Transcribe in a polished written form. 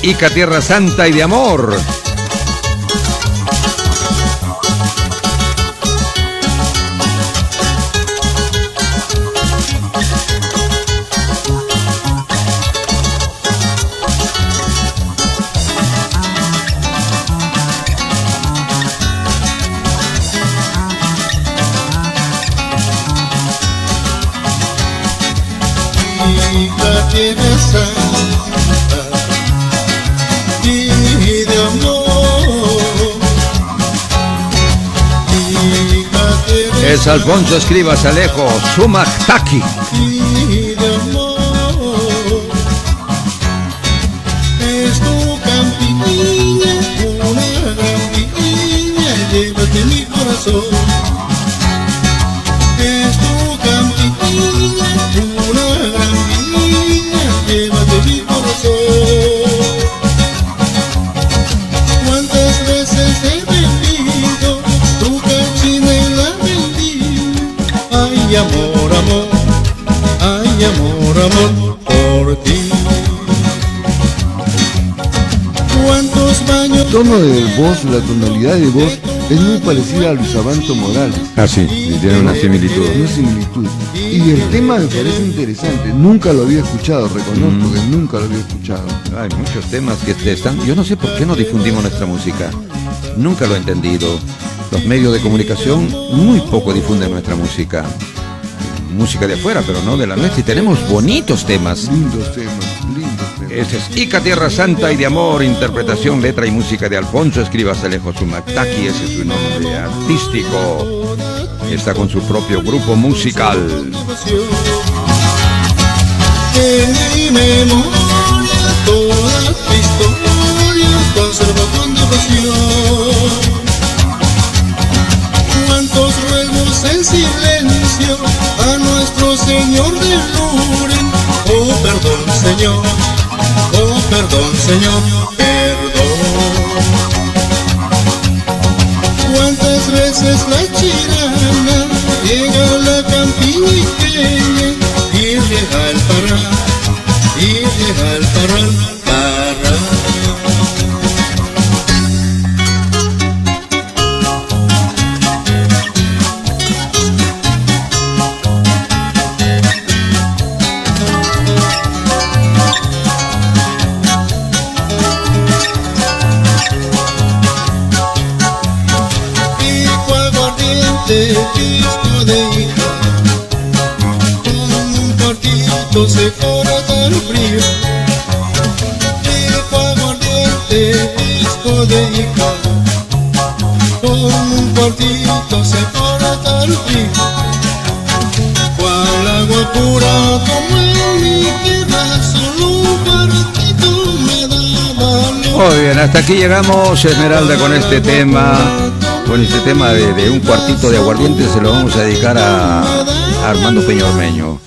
Ica Tierra Santa y de Amor. Ica Tierra Santa y de amor. Ica Tierra Es Alfonso Escribas Alejo, Sumac-Taki. y de amor. Es tu campiña, una campiña, llévate mi corazón. Es tu campiña, una campiña, llévate mi corazón. Cuántas veces he vendido tu canchina y la vendí. Ay, amor, amor, ay, amor, amor, por ti. Cuántos baños. El tono de voz, la tonalidad de voz es muy parecida a Luis Abanto Morales. Ah, sí, tiene una similitud. Una similitud. Y el tema me parece interesante. Nunca lo había escuchado, reconozco que nunca lo había escuchado. Hay muchos temas que están... Yo no sé por qué no difundimos nuestra música. Nunca lo he entendido. Los medios de comunicación muy poco difunden nuestra música. Música de afuera, pero no de la nuestra. Y tenemos bonitos temas. Lindos temas, lindos temas. Este es Ica Tierra Santa y de Amor, interpretación, letra y música de Alfonso Escribas Alejo Sumac-Taki, ese es su nombre artístico. Está con su propio grupo musical. En mi memoria toda tu historia conservo con devoción. Cuántos ruegos en silencio a nuestro Señor de Lourdes. Oh, perdón, Señor, oh, perdón, Señor, perdón. Cuántas veces la chirana llega a la campiña y llega al parral, y llega al parral, parral. Pico aguardiente, pisco de hija, con un cuartito se corta el frío. Pico aguardiente, pisco de hija, con un cuartito se corta el frío. Cual agua pura como en mi tierra, solo un cuartito me daba. Muy bien, hasta aquí llegamos, Esmeralda, con este tema. Con este tema de un cuartito de aguardiente se lo vamos a dedicar a Armando Peña Ormeño.